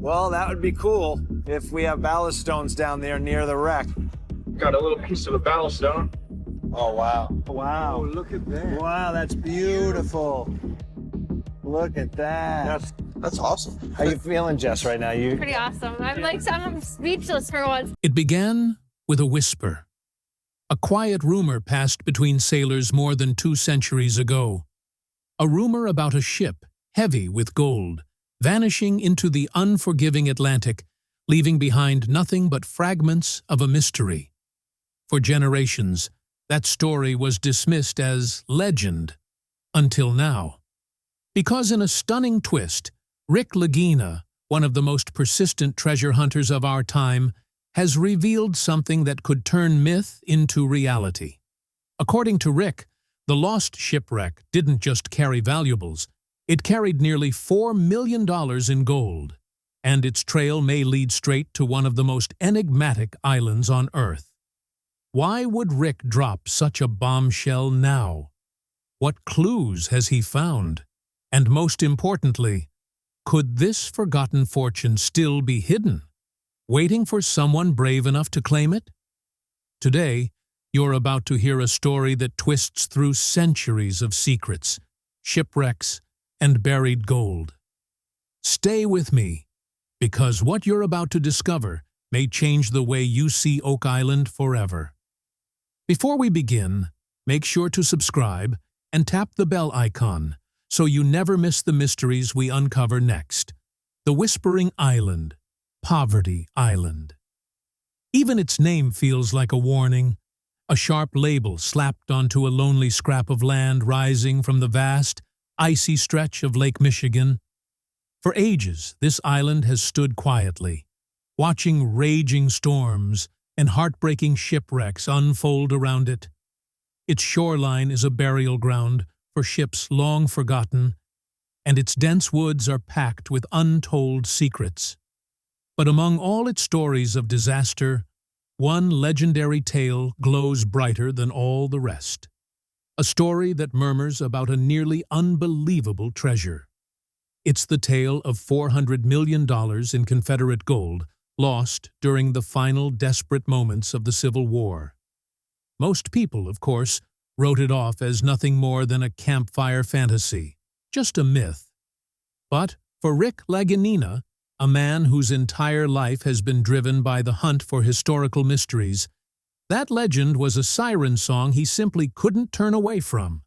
Well, that would be cool if we have ballast stones down there near the wreck. Got a little piece of a ballast stone. Oh, wow. Wow. Oh, look at that. Wow, that's beautiful. Look at that. That's awesome. How you feeling, Jess, right now? Pretty awesome. I'm speechless for once. It began with a whisper. A quiet rumor passed between sailors more than 2 centuries ago. A rumor about a ship, heavy with gold, vanishing into the unforgiving Atlantic, leaving behind nothing but fragments of a mystery. For generations, that story was dismissed as legend, until now. Because in a stunning twist, Rick Lagina, one of the most persistent treasure hunters of our time, has revealed something that could turn myth into reality. According to Rick, the lost shipwreck didn't just carry valuables, it carried nearly $4 million in gold, and its trail may lead straight to one of the most enigmatic islands on Earth. Why would Rick drop such a bombshell now? What clues has he found? And most importantly, could this forgotten fortune still be hidden, waiting for someone brave enough to claim it? Today, you're about to hear a story that twists through centuries of secrets, shipwrecks, and buried gold. Stay with me, because what you're about to discover may change the way you see Oak Island forever. Before we begin, make sure to subscribe and tap the bell icon so you never miss the mysteries we uncover next. The Whispering Island, Poverty Island. Even its name feels like a warning, a sharp label slapped onto a lonely scrap of land rising from the vast, icy stretch of Lake Michigan. For ages, this island has stood quietly, watching raging storms and heartbreaking shipwrecks unfold around it. Its shoreline is a burial ground for ships long forgotten, and its dense woods are packed with untold secrets. But among all its stories of disaster, one legendary tale glows brighter than all the rest. A story that murmurs about a nearly unbelievable treasure. It's the tale of $400 million in Confederate gold lost during the final desperate moments of the Civil War. Most people, of course, wrote it off as nothing more than a campfire fantasy, just a myth. But for Rick Lagina, a man whose entire life has been driven by the hunt for historical mysteries, that legend was a siren song he simply couldn't turn away from.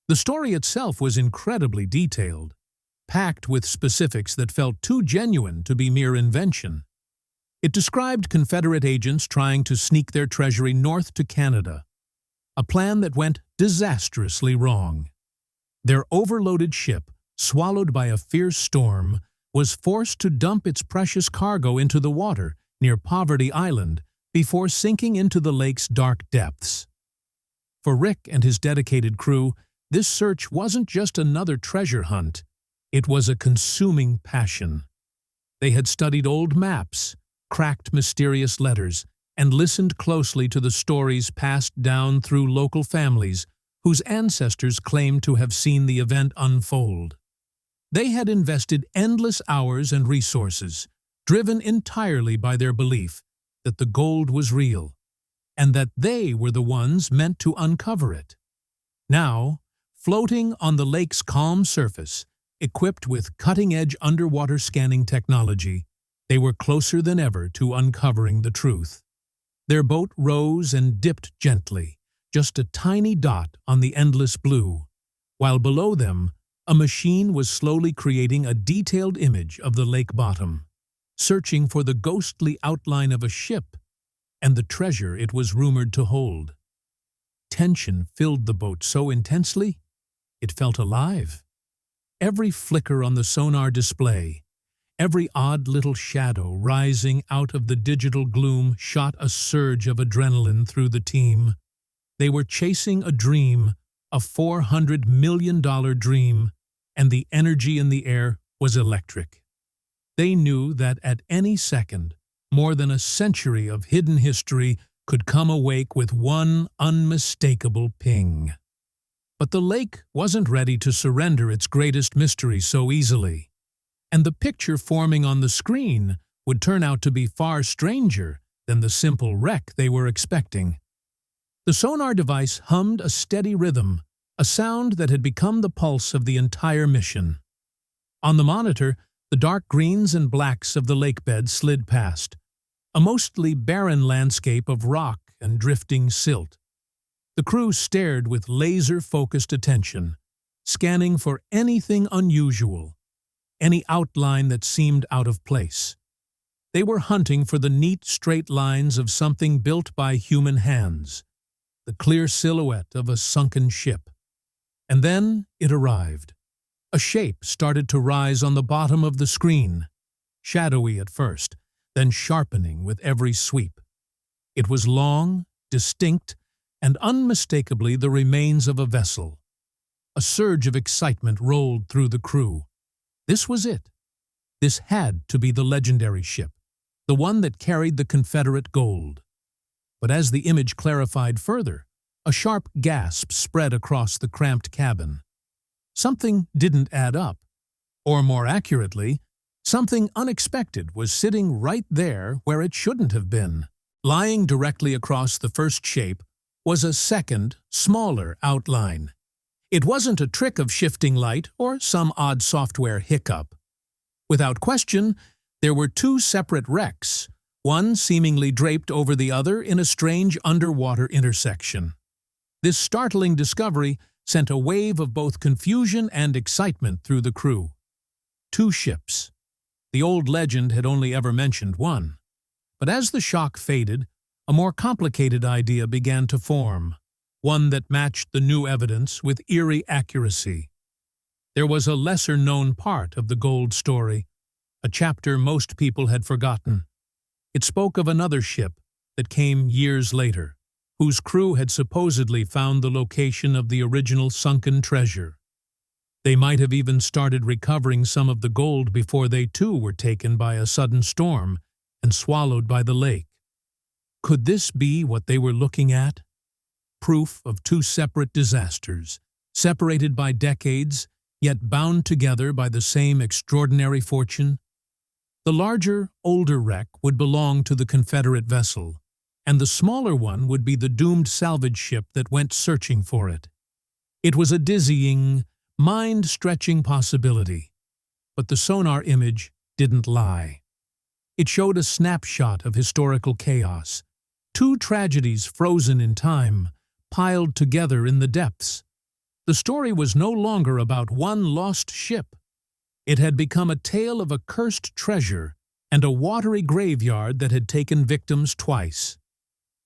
The story itself was incredibly detailed, packed with specifics that felt too genuine to be mere invention. It described Confederate agents trying to sneak their treasury north to Canada, a plan that went disastrously wrong. Their overloaded ship, swallowed by a fierce storm, was forced to dump its precious cargo into the water near Poverty Island before sinking into the lake's dark depths. For Rick and his dedicated crew, this search wasn't just another treasure hunt. It was a consuming passion. They had studied old maps, cracked mysterious letters, and listened closely to the stories passed down through local families whose ancestors claimed to have seen the event unfold. They had invested endless hours and resources, driven entirely by their belief that the gold was real, and that they were the ones meant to uncover it. Now, floating on the lake's calm surface, equipped with cutting-edge underwater scanning technology, they were closer than ever to uncovering the truth. Their boat rose and dipped gently, just a tiny dot on the endless blue, while below them, a machine was slowly creating a detailed image of the lake bottom, searching for the ghostly outline of a ship and the treasure it was rumored to hold. Tension filled the boat so intensely, it felt alive. Every flicker on the sonar display, every odd little shadow rising out of the digital gloom shot a surge of adrenaline through the team. They were chasing a dream, a $400 million dream, and the energy in the air was electric. They knew that at any second, more than a century of hidden history could come awake with one unmistakable ping. But the lake wasn't ready to surrender its greatest mystery so easily. and the picture forming on the screen would turn out to be far stranger than the simple wreck they were expecting. The sonar device hummed a steady rhythm, a sound that had become the pulse of the entire mission. On the monitor, the dark greens and blacks of the lakebed slid past, a mostly barren landscape of rock and drifting silt. The crew stared with laser-focused attention, scanning for anything unusual, any outline that seemed out of place. They were hunting for the neat, straight lines of something built by human hands, the clear silhouette of a sunken ship. And then it arrived. A shape started to rise on the bottom of the screen, shadowy at first, then sharpening with every sweep. It was long, distinct, and unmistakably the remains of a vessel. A surge of excitement rolled through the crew. This was it. This had to be the legendary ship, the one that carried the Confederate gold. But as the image clarified further, a sharp gasp spread across the cramped cabin. Something didn't add up. Or more accurately, something unexpected was sitting right there where it shouldn't have been. Lying directly across the first shape was a second, smaller outline. It wasn't a trick of shifting light or some odd software hiccup. Without question, there were two separate wrecks, one seemingly draped over the other in a strange underwater intersection. This startling discovery sent a wave of both confusion and excitement through the crew. Two ships. The old legend had only ever mentioned one. But as the shock faded, a more complicated idea began to form, one that matched the new evidence with eerie accuracy. There was a lesser-known part of the gold story, a chapter most people had forgotten. It spoke of another ship that came years later, whose crew had supposedly found the location of the original sunken treasure. They might have even started recovering some of the gold before they too were taken by a sudden storm and swallowed by the lake. Could this be what they were looking at? Proof of two separate disasters, separated by decades, yet bound together by the same extraordinary fortune? The larger, older wreck would belong to the Confederate vessel, and the smaller one would be the doomed salvage ship that went searching for it. It was a dizzying, mind-stretching possibility, but the sonar image didn't lie. It showed a snapshot of historical chaos, two tragedies frozen in time, piled together in the depths. The story was no longer about one lost ship. It had become a tale of a cursed treasure and a watery graveyard that had taken victims twice.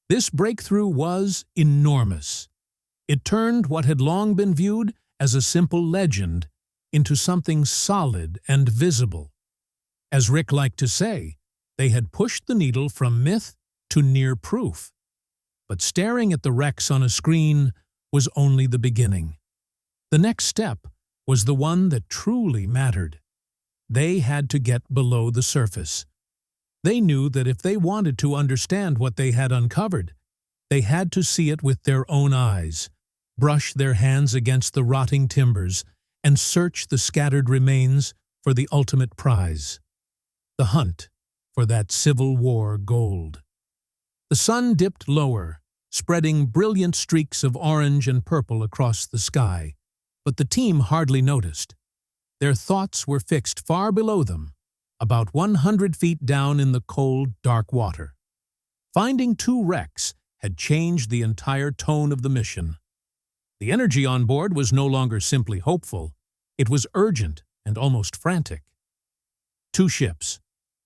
This breakthrough was enormous. It turned what had long been viewed as a simple legend into something solid and visible. As Rick liked to say, they had pushed the needle from myth to near proof. But staring at the wrecks on a screen was only the beginning. The next step was the one that truly mattered. They had to get below the surface. They knew that if they wanted to understand what they had uncovered, they had to see it with their own eyes, brush their hands against the rotting timbers, and search the scattered remains for the ultimate prize, the hunt for that Civil War gold. The sun dipped lower, spreading brilliant streaks of orange and purple across the sky, but the team hardly noticed. Their thoughts were fixed far below them, about 100 feet down in the cold, dark water. Finding two wrecks had changed the entire tone of the mission. The energy on board was no longer simply hopeful. It was urgent and almost frantic. Two ships.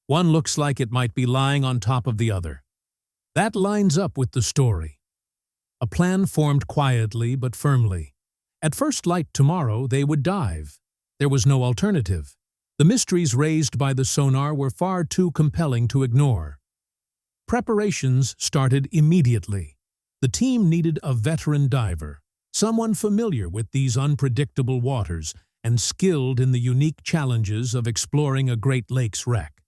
One looks like it might be lying on top of the other. That lines up with the story. A plan formed quietly but firmly. At first light tomorrow, they would dive. There was no alternative. The mysteries raised by the sonar were far too compelling to ignore. Preparations started immediately. The team needed a veteran diver, someone familiar with these unpredictable waters and skilled in the unique challenges of exploring a Great Lakes wreck.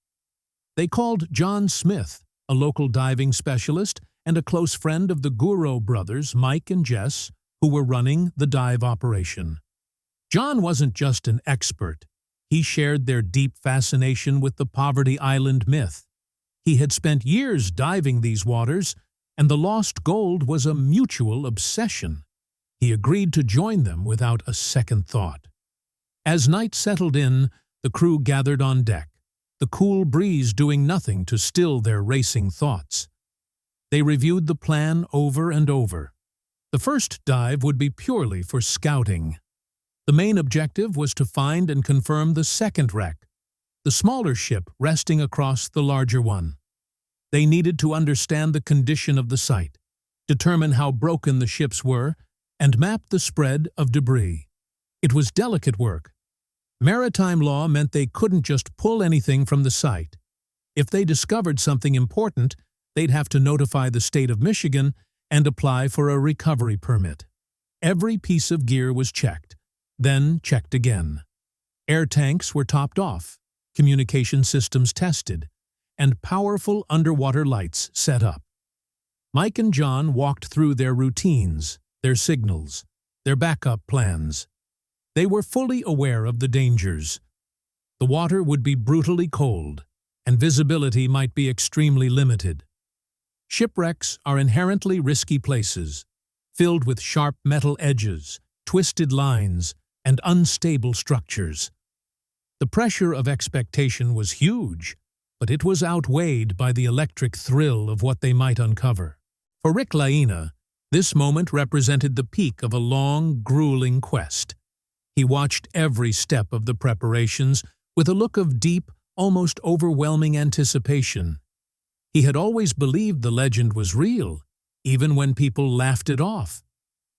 They called John Smith, a local diving specialist and a close friend of the Guro brothers, Mike and Jess, who were running the dive operation. John wasn't just an expert. He shared their deep fascination with the Poverty Island myth. He had spent years diving these waters, and the lost gold was a mutual obsession. He agreed to join them without a second thought. As night settled in, the crew gathered on deck, the cool breeze doing nothing to still their racing thoughts. They reviewed the plan over and over. The first dive would be purely for scouting. The main objective was to find and confirm the second wreck, the smaller ship resting across the larger one. They needed to understand the condition of the site, determine how broken the ships were, and map the spread of debris. It was delicate work. Maritime law meant they couldn't just pull anything from the site. If they discovered something important, they'd have to notify the state of Michigan and apply for a recovery permit. Every piece of gear was checked, then checked again. Air tanks were topped off, communication systems tested, and powerful underwater lights set up. Mike and John walked through their routines, their signals, their backup plans. They were fully aware of the dangers. The water would be brutally cold, and visibility might be extremely limited. Shipwrecks are inherently risky places, filled with sharp metal edges, twisted lines, and unstable structures. The pressure of expectation was huge, but it was outweighed by the electric thrill of what they might uncover. For Rick Lagina, this moment represented the peak of a long, grueling quest. He watched every step of the preparations with a look of deep, almost overwhelming anticipation. He had always believed the legend was real, even when people laughed it off.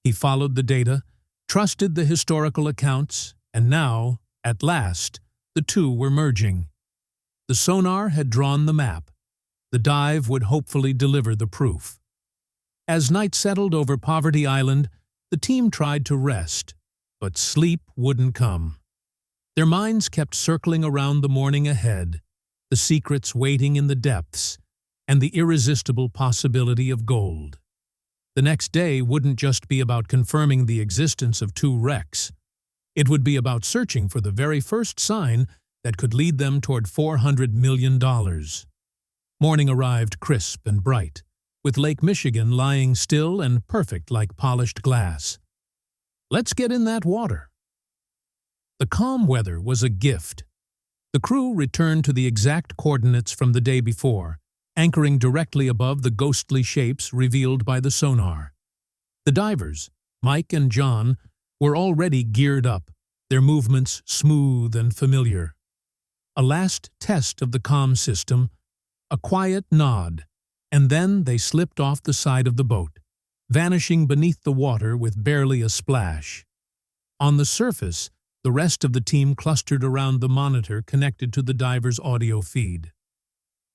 He followed the data, trusted the historical accounts, and now, at last, the two were merging. The sonar had drawn the map. The dive would hopefully deliver the proof. As night settled over Poverty Island, the team tried to rest, but sleep wouldn't come. Their minds kept circling around the morning ahead, the secrets waiting in the depths, and the irresistible possibility of gold. The next day wouldn't just be about confirming the existence of two wrecks. It would be about searching for the very first sign that could lead them toward $400 million. Morning arrived crisp and bright, with Lake Michigan lying still and perfect like polished glass. Let's get in that water. The calm weather was a gift. The crew returned to the exact coordinates from the day before, anchoring directly above the ghostly shapes revealed by the sonar. The divers, Mike and John, were already geared up, their movements smooth and familiar. A last test of the comm system, a quiet nod, and then they slipped off the side of the boat, vanishing beneath the water with barely a splash. On the surface, the rest of the team clustered around the monitor connected to the diver's audio feed.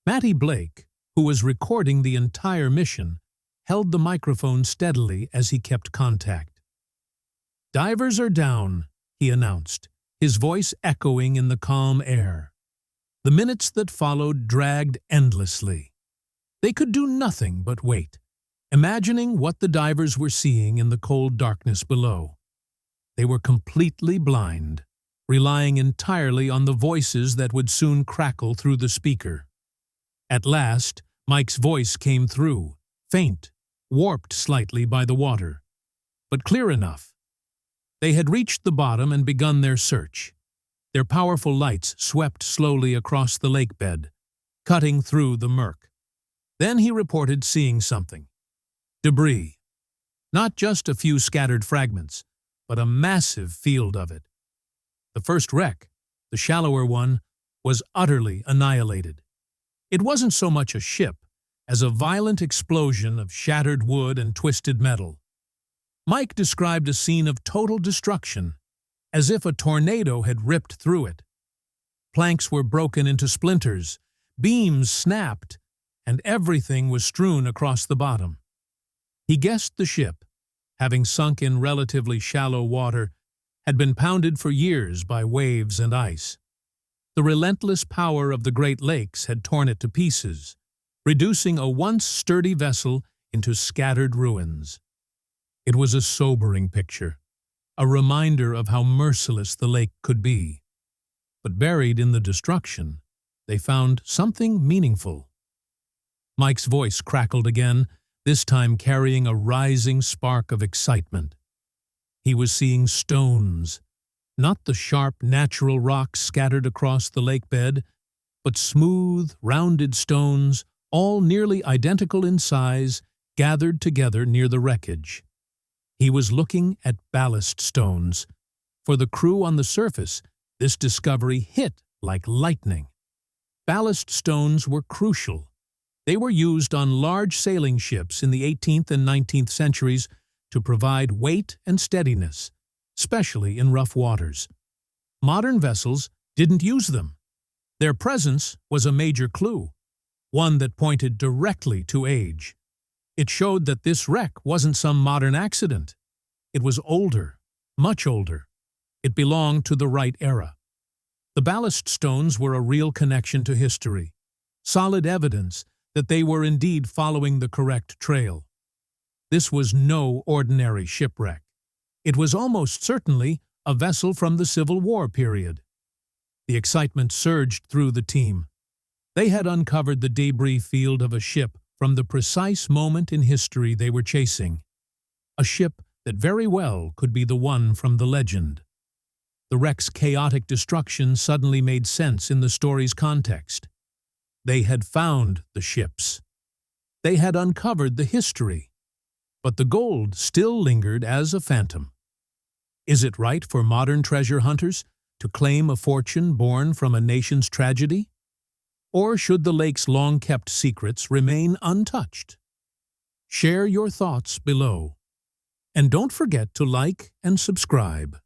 Matty Blake, who was recording the entire mission, held the microphone steadily as he kept contact. "Divers are down," he announced, his voice echoing in the calm air. The minutes that followed dragged endlessly. They could do nothing but wait, imagining what the divers were seeing in the cold darkness below. They were completely blind, relying entirely on the voices that would soon crackle through the speaker. At last, Mike's voice came through, faint, warped slightly by the water, but clear enough. They had reached the bottom and begun their search. Their powerful lights swept slowly across the lake bed, cutting through the murk. Then he reported seeing something. Debris. Not just a few scattered fragments, but a massive field of it. The first wreck, the shallower one, was utterly annihilated. It wasn't so much a ship as a violent explosion of shattered wood and twisted metal. Mike described a scene of total destruction, as if a tornado had ripped through it. Planks were broken into splinters, beams snapped, and everything was strewn across the bottom. He guessed the ship, having sunk in relatively shallow water, had been pounded for years by waves and ice. The relentless power of the Great Lakes had torn it to pieces, reducing a once sturdy vessel into scattered ruins. It was a sobering picture, a reminder of how merciless the lake could be. But buried in the destruction, they found something meaningful. Mike's voice crackled again, this time carrying a rising spark of excitement. He was seeing stones, not the sharp natural rocks scattered across the lake bed, but smooth, rounded stones, all nearly identical in size, gathered together near the wreckage. He was looking at ballast stones. For the crew on the surface, this discovery hit like lightning. Ballast stones were crucial. They were used on large sailing ships in the 18th and 19th centuries to provide weight and steadiness, especially in rough waters. Modern vessels didn't use them. Their presence was a major clue, one that pointed directly to age. It showed that this wreck wasn't some modern accident. It was older, much older. It belonged to the right era. The ballast stones were a real connection to history, solid evidence that they were indeed following the correct trail. This was no ordinary shipwreck. It was almost certainly a vessel from the Civil War period. The excitement surged through the team. They had uncovered the debris field of a ship from the precise moment in history they were chasing. A ship that very well could be the one from the legend. The wreck's chaotic destruction suddenly made sense in the story's context. They had found the ships. They had uncovered the history. But the gold still lingered as a phantom. Is it right for modern treasure hunters to claim a fortune born from a nation's tragedy? Or should the lake's long-kept secrets remain untouched? Share your thoughts below. And don't forget to like and subscribe.